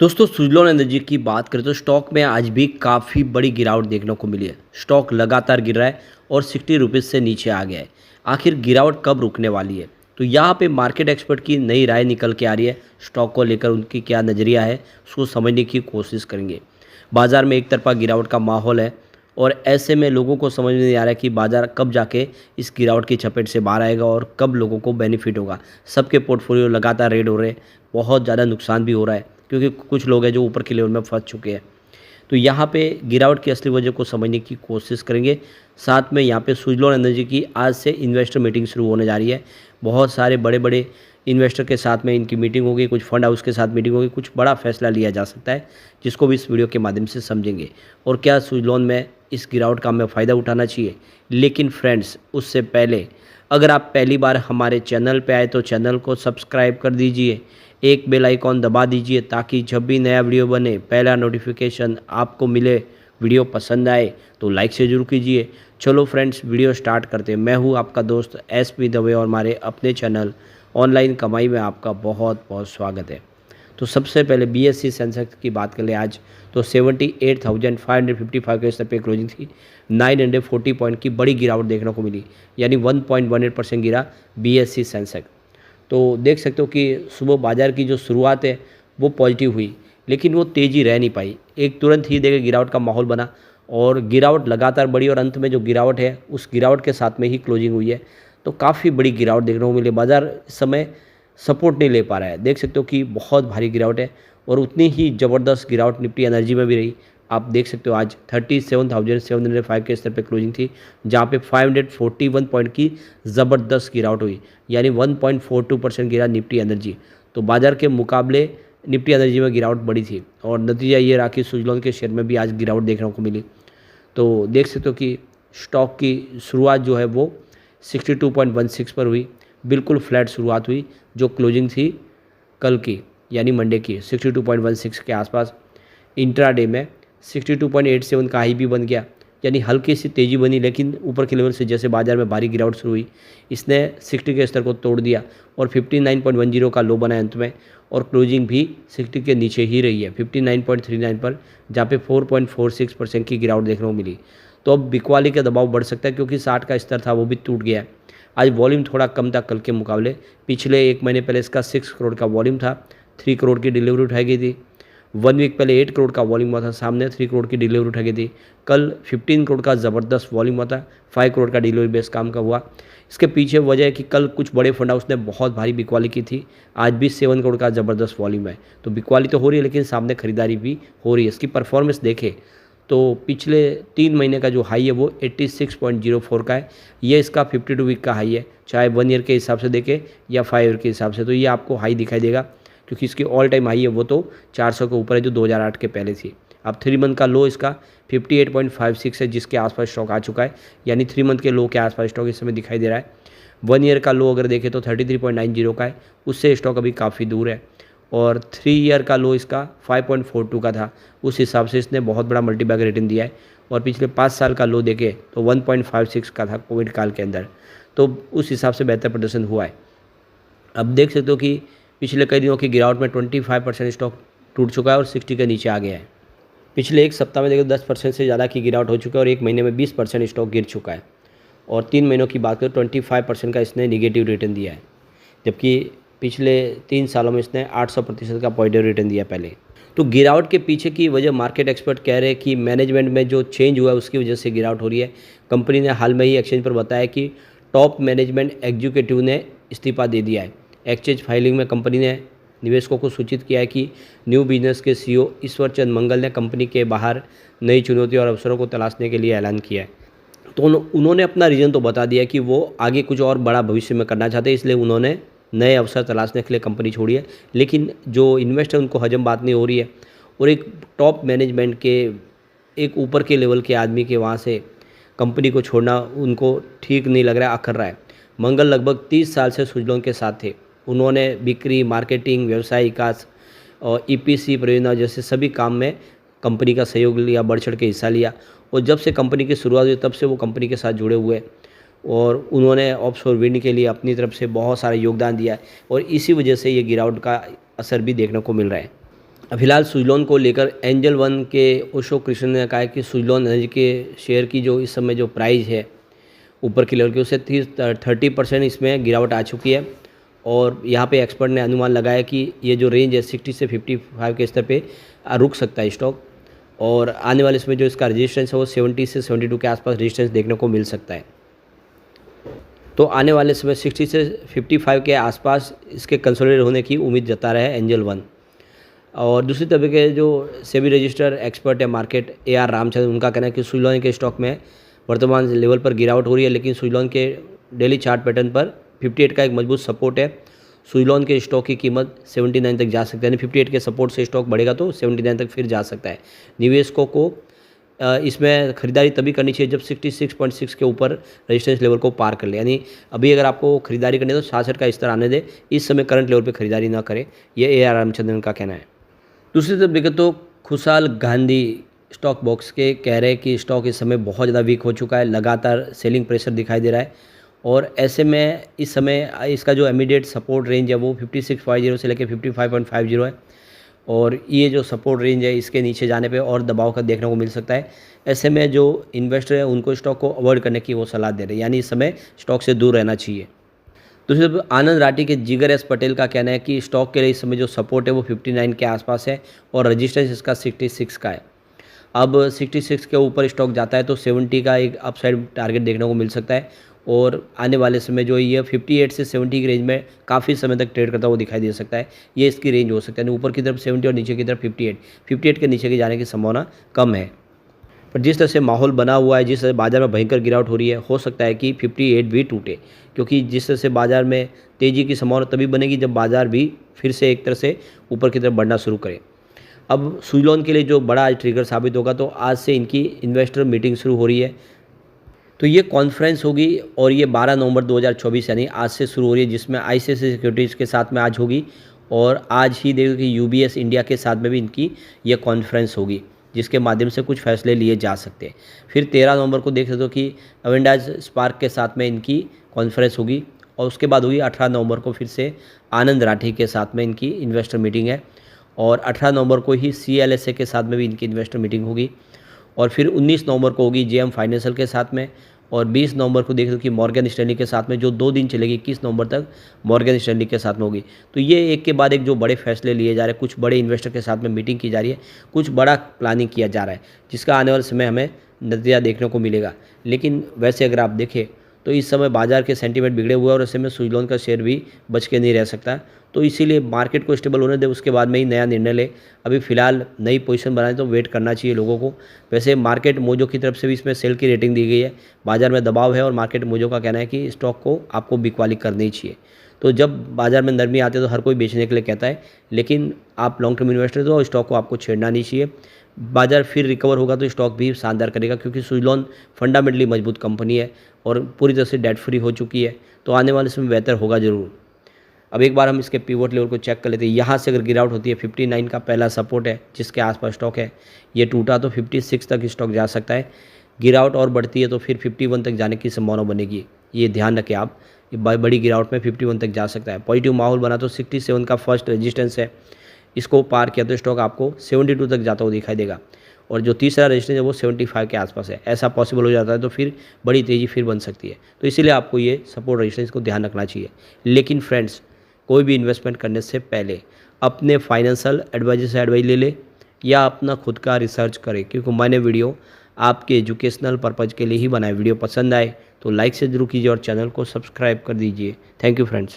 दोस्तों सुज़लॉन एनर्जी की बात करें तो स्टॉक में आज भी काफ़ी बड़ी गिरावट देखने को मिली है। स्टॉक लगातार गिर रहा है और 60 रुपीज़ से नीचे आ गया है। आखिर गिरावट कब रुकने वाली है? तो यहाँ पे मार्केट एक्सपर्ट की नई राय निकल के आ रही है। स्टॉक को लेकर उनकी क्या नज़रिया है, उसको समझने की कोशिश करेंगे। बाज़ार में एक तरफा गिरावट का माहौल है और ऐसे में लोगों को समझ में नहीं आ रहा है कि बाज़ार कब जाके इस गिरावट की चपेट से बाहर आएगा और कब लोगों को बेनिफिट होगा। सबके पोर्टफोलियो लगातार रेड हो रहे हैं, बहुत ज़्यादा नुकसान भी हो रहा है क्योंकि कुछ लोग हैं जो ऊपर के लेवल में फंस चुके हैं। तो यहाँ पे गिरावट की असली वजह को समझने की कोशिश करेंगे। साथ में यहाँ पे सुज़लॉन एनर्जी की आज से इन्वेस्टर मीटिंग शुरू होने जा रही है। बहुत सारे बड़े-बड़े इन्वेस्टर के साथ में इनकी मीटिंग होगी, कुछ फंड हाउस के साथ मीटिंग होगी, कुछ बड़ा फैसला लिया जा सकता है, जिसको भी इस वीडियो के माध्यम से समझेंगे। और क्या सुज़लॉन में इस गिरावट का हमें फ़ायदा उठाना चाहिए? लेकिन फ्रेंड्स, उससे पहले अगर आप पहली बार हमारे चैनल पे आए तो चैनल को सब्सक्राइब कर दीजिए, एक बेल आइकॉन दबा दीजिए ताकि जब भी नया वीडियो बने पहला नोटिफिकेशन आपको मिले। वीडियो पसंद आए तो लाइक से ज़रूर कीजिए। चलो फ्रेंड्स, वीडियो स्टार्ट करते हैं। मैं हूँ आपका दोस्त एसपी दवे और हमारे अपने चैनल ऑनलाइन कमाई में आपका बहुत बहुत स्वागत है। तो सबसे पहले बीएसई सेंसेक्स की बात कर ले आज तो 78,555 के स्तर पे क्लोजिंग थी। 940 पॉइंट की बड़ी गिरावट देखने को मिली, यानी 1.18% गिरा बीएसई सेंसेक्स। तो देख सकते हो कि सुबह बाज़ार की जो शुरुआत है वो पॉजिटिव हुई, लेकिन वो तेज़ी रह नहीं पाई। एक तुरंत ही देखिए गिरावट का माहौल बना और गिरावट लगातार बढ़ी और अंत में जो गिरावट है उस गिरावट के साथ में ही क्लोजिंग हुई है। तो काफ़ी बड़ी गिरावट देखने को मिली। बाज़ार इस समय सपोर्ट नहीं ले पा रहा है। देख सकते हो कि बहुत भारी गिरावट है और उतनी ही ज़बरदस्त गिरावट निफ्टी एनर्जी में भी रही। आप देख सकते हो आज 37,705 के स्तर पे क्लोजिंग थी, जहाँ पे 541 पॉइंट की ज़बरदस्त गिरावट हुई, यानी 1.42% गिरा निफ्टी एनर्जी। तो बाज़ार के मुकाबले निफ्टी एनर्जी में गिरावट बड़ी थी और नतीजा ये रहा कि सुज़लॉन के शेयर में भी आज गिरावट देखने को मिली। तो देख सकते हो कि स्टॉक की शुरुआत जो है वो 62.16 पर हुई। बिल्कुल फ्लैट शुरुआत हुई जो क्लोजिंग थी कल की, यानी मंडे की 62.16 के आसपास। इंट्राडे में 62.87 का हाई भी बन गया, यानी हल्की सी तेज़ी बनी, लेकिन ऊपर के लेवल से जैसे बाज़ार में भारी गिरावट शुरू हुई, इसने 60 के स्तर को तोड़ दिया और 59.10 का लो बना अंत में। और क्लोजिंग भी 60 के नीचे ही रही है 59.39 पर, जहाँ पे 4.46% की गिरावट देखने को मिली। तो अब बिकवाली का दबाव बढ़ सकता है क्योंकि 60 का स्तर था वो भी टूट गया है। आज वॉल्यूम थोड़ा कम था कल के मुकाबले। पिछले एक महीने पहले इसका 6 करोड़ का वॉल्यूम था, 3 करोड़ की डिलीवरी उठाई गई थी। 1 वीक पहले 8 करोड़ का वॉल्यूम हुआ था, सामने 3 करोड़ की डिलीवरी उठाई गई थी। कल 15 करोड़ का ज़बरदस्त वॉल्यूम हुआ था, 5 करोड़ का डिलीवरी बेस काम का हुआ। इसके पीछे वजह है कि कल कुछ बड़े फंड हाउस ने बहुत भारी बिकवाली की थी। आज भी 7 करोड़ का ज़बरदस्त वॉल्यूम है। तो बिकवाली तो हो रही है लेकिन सामने खरीदारी भी हो रही है। इसकी परफॉर्मेंस देखें तो पिछले 3 महीने का जो हाई है वो 86.04 का है। ये इसका 52 वीक का हाई है, चाहे 1 ईयर के हिसाब से देखें या 5 ईयर के हिसाब से। तो ये आपको हाई दिखाई देगा क्योंकि इसकी ऑल टाइम हाई है वो तो 400 के ऊपर है जो 2008 के पहले थी। अब 3 मंथ का लो इसका 58.56 है, जिसके आसपास स्टॉक आ चुका है, यानी 3 मंथ के लो के आसपास स्टॉक इस समय दिखाई दे रहा है। 1 ईयर का लो अगर देखें तो 33.90 का है, उससे स्टॉक अभी काफ़ी दूर है। और 3 ईयर का लो इसका 5.42 का था, उस हिसाब से इसने बहुत बड़ा मल्टीबैग रिटर्न दिया है। और पिछले 5 साल का लो देखें तो 1.56 का था कोविड काल के अंदर, तो उस हिसाब से बेहतर प्रदर्शन हुआ है। अब देख सकते हो कि पिछले कई दिनों की गिरावट में 25% स्टॉक टूट चुका है और 60 के नीचे आ गया है। पिछले एक सप्ताह में देखो 10% से ज़्यादा की गिरावट हो चुकी है और एक महीने में 20% स्टॉक गिर चुका है। और 3 महीनों की बात करें 25% का इसने निगेटिव रिटर्न दिया है, जबकि पिछले 3 सालों में इसने 800% का पॉजिटिव रिटर्न दिया पहले। तो गिरावट के पीछे की वजह मार्केट एक्सपर्ट कह रहे हैं कि मैनेजमेंट में जो चेंज हुआ है उसकी वजह से गिरावट हो रही है। कंपनी ने हाल में ही एक्सचेंज पर बताया कि टॉप मैनेजमेंट एग्जीक्यूटिव ने इस्तीफा दे दिया है। एक्सचेंज फाइलिंग में कंपनी ने निवेशकों को सूचित किया है कि न्यू बिजनेस के सीईओ ईश्वर चंद मंगल ने कंपनी के बाहर नई चुनौतियों और अवसरों को तलाशने के लिए ऐलान किया है। तो उन्होंने अपना रीज़न तो बता दिया कि वो आगे कुछ और बड़ा भविष्य में करना चाहते हैं, इसलिए उन्होंने नए अवसर तलाशने के लिए कंपनी छोड़ी है। लेकिन जो इन्वेस्टर उनको हजम बात नहीं हो रही है और एक टॉप मैनेजमेंट के एक ऊपर के लेवल के आदमी के वहाँ से कंपनी को छोड़ना उनको ठीक नहीं लग रहा है, अखर रहा है। मंगल लगभग 30 साल से सुज़लॉन के साथ थे। उन्होंने बिक्री, मार्केटिंग, व्यवसाय विकास और ईपीसी परियोजना जैसे सभी काम में कंपनी का सहयोग लिया, बढ़ चढ़ के हिस्सा लिया। और जब से कंपनी की शुरुआत हुई तब से वो कंपनी के साथ जुड़े हुए और उन्होंने ऑफशोर विंड के लिए अपनी तरफ से बहुत सारा योगदान दिया है और इसी वजह से ये गिरावट का असर भी देखने को मिल रहा है। फिलहाल सुजलॉन को लेकर एंजल वन के ओशो कृष्ण ने कहा है कि सुजलॉन एनर्जी के शेयर की जो इस समय जो प्राइस है ऊपर की लेवल की, उससे 30% इसमें गिरावट आ चुकी है। और यहाँ पे एक्सपर्ट ने अनुमान लगाया कि ये जो रेंज है 60 से 55 के स्तर पे रुक सकता है स्टॉक। और आने वाले इसमें जो इसका रेजिस्टेंस है वो 70 से 72 के आसपास रेजिस्टेंस देखने को मिल सकता है। तो आने वाले समय 60 से 55 के आसपास इसके कंसोलिडेट होने की उम्मीद जता रहा है एंजल वन। और दूसरी तरफ के जो सेबी रजिस्टर एक्सपर्ट है मार्केट AR रामचंद्र, उनका कहना है कि सुजलॉन के स्टॉक में वर्तमान लेवल पर गिरावट हो रही है, लेकिन सुजलॉन के डेली चार्ट पैटर्न पर 58 का एक मजबूत सपोर्ट है। सुजलॉन के स्टॉक की कीमत 79 तक जा सकती है, यानी 58 के सपोर्ट से स्टॉक बढ़ेगा तो 79 तक फिर जा सकता है। निवेशकों को इसमें खरीदारी तभी करनी चाहिए जब 66.6 के ऊपर रेजिस्टेंस लेवल को पार कर ले, यानी अभी अगर आपको खरीदारी करनी है तो 66 का स्तर आने दे, इस समय करंट लेवल पे खरीदारी ना करें, ये AR रामचंद्रन का कहना है। दूसरी तरफ देखें तो खुशहाल गांधी स्टॉक बॉक्स के कह रहे हैं कि स्टॉक इस समय बहुत ज़्यादा वीक हो चुका है, लगातार सेलिंग प्रेशर दिखाई दे रहा है। और ऐसे में इस समय इसका जो इमीडिएट सपोर्ट रेंज है वो 5650 से लेकर 55.50 है। और ये जो सपोर्ट रेंज है इसके नीचे जाने पे और दबाव का देखने को मिल सकता है। ऐसे में जो इन्वेस्टर है उनको स्टॉक को अवॉइड करने की वो सलाह दे रहे हैं, यानी इस समय स्टॉक से दूर रहना चाहिए। दूसरी तरफ आनंद राठी के जिगर एस पटेल का कहना है कि स्टॉक के लिए इस समय जो सपोर्ट है वो 59 के आसपास है और रजिस्टेंस इसका 66 का है। अब 66 के ऊपर स्टॉक जाता है तो 70 का एक अपसाइड टारगेट देखने को मिल सकता है। और आने वाले समय जो ये 58 से 70 की रेंज में काफ़ी समय तक ट्रेड करता हुआ दिखाई दे सकता है, ये इसकी रेंज हो सकता है। ऊपर की तरफ 70 और नीचे की तरफ 58 के नीचे के जाने की संभावना कम है। पर जिस तरह से माहौल बना हुआ है, जिस तरह बाज़ार में भयंकर गिरावट हो रही है, हो सकता है कि 58 भी टूटे, क्योंकि जिस तरह से बाज़ार में तेज़ी की संभावना तभी बनेगी जब बाज़ार भी फिर से एक तरह से ऊपर की तरफ बढ़ना शुरू करे। अब सुजलॉन के लिए जो बड़ा आज ट्रिगर साबित होगा, तो आज से इनकी इन्वेस्टर मीटिंग शुरू हो रही है। तो ये कॉन्फ्रेंस होगी और ये 12 नवंबर 2024 यानी आज से शुरू हो रही है, जिसमें ICICI सिक्योरिटीज़ के साथ में आज होगी। और आज ही देखो कि UBS इंडिया के साथ में भी इनकी ये कॉन्फ्रेंस होगी, जिसके माध्यम से कुछ फैसले लिए जा सकते हैं। फिर 13 नवंबर को देख सकते हो कि अवेंडाज स्पार्क के साथ में इनकी कॉन्फ्रेंस होगी। और उसके बाद होगी 18 नवंबर को फिर से आनंद राठी के साथ में इनकी इन्वेस्टर मीटिंग है। और 18 नवंबर को ही CLSA के साथ में भी इनकी इन्वेस्टर मीटिंग होगी। और फिर 19 नवंबर को होगी JM फाइनेंशियल के साथ में। और 20 नवंबर को देख लो कि मॉर्गन स्टैनली के साथ में, जो 2 दिन चलेगी, 21 नवंबर तक मॉर्गन स्टैनली के साथ में होगी। तो ये एक के बाद एक जो बड़े फैसले लिए जा रहे हैं, कुछ बड़े इन्वेस्टर के साथ में मीटिंग की जा रही है, कुछ बड़ा प्लानिंग किया जा रहा है, जिसका आने वाले समय हमें नतीजा देखने को मिलेगा। लेकिन वैसे अगर आप देखें तो इस समय बाजार के सेंटीमेंट बिगड़े हुए हैं और ऐसे में सुजलॉन का शेयर भी बच के नहीं रह सकता। तो इसीलिए मार्केट को स्टेबल होने दे, उसके बाद में ही नया निर्णय ले। अभी फ़िलहाल नई पोजीशन बनाए तो वेट करना चाहिए लोगों को। वैसे मार्केट मोजो की तरफ से भी इसमें सेल की रेटिंग दी गई है, बाजार में दबाव है और मार्केट मोजो का कहना है कि स्टॉक को आपको बिकवाली करनी चाहिए। तो जब बाजार में नरमी आती है तो हर कोई बेचने के लिए कहता है, लेकिन आप लॉन्ग टर्म इन्वेस्टर हो, स्टॉक को आपको छेड़ना नहीं चाहिए। बाजार फिर रिकवर होगा तो स्टॉक भी शानदार करेगा, क्योंकि सुजलॉन फंडामेंटली मजबूत कंपनी है और पूरी तरह से डेट फ्री हो चुकी है। तो आने वाले समय बेहतर होगा ज़रूर। अब एक बार हम इसके पिवट लेवल को चेक कर लेते हैं। यहाँ से अगर गिरावट होती है, 59 का पहला सपोर्ट है जिसके आसपास स्टॉक है, ये टूटा तो 56 तक स्टॉक जा सकता है। गिरावट और बढ़ती है तो फिर 51 तक जाने की संभावना बनेगी, ये ध्यान रखें आप। ये बड़ी गिरावट में 51 तक जा सकता है। पॉजिटिव माहौल बना तो 67 का फर्स्ट रेजिस्टेंस है, इसको पार किया तो स्टॉक आपको 72 तक जाता हुआ दिखाई देगा। और जो तीसरा रेजिस्टेंस है वो 75 के आसपास है। ऐसा पॉसिबल हो जाता है तो फिर बड़ी तेज़ी फिर बन सकती है। तो इसीलिए आपको ये सपोर्ट रेजिस्टेंस को ध्यान रखना चाहिए। लेकिन फ्रेंड्स, कोई भी इन्वेस्टमेंट करने से पहले अपने फाइनेंशियल एडवाइजर से एडवाइस ले ले या अपना खुद का रिसर्च करें, क्योंकि मैंने वीडियो आपके एजुकेशनल पर्पज़ के लिए ही बनाया। वीडियो पसंद आए तो लाइक से जरूर कीजिए और चैनल को सब्सक्राइब कर दीजिए। Thank you friends.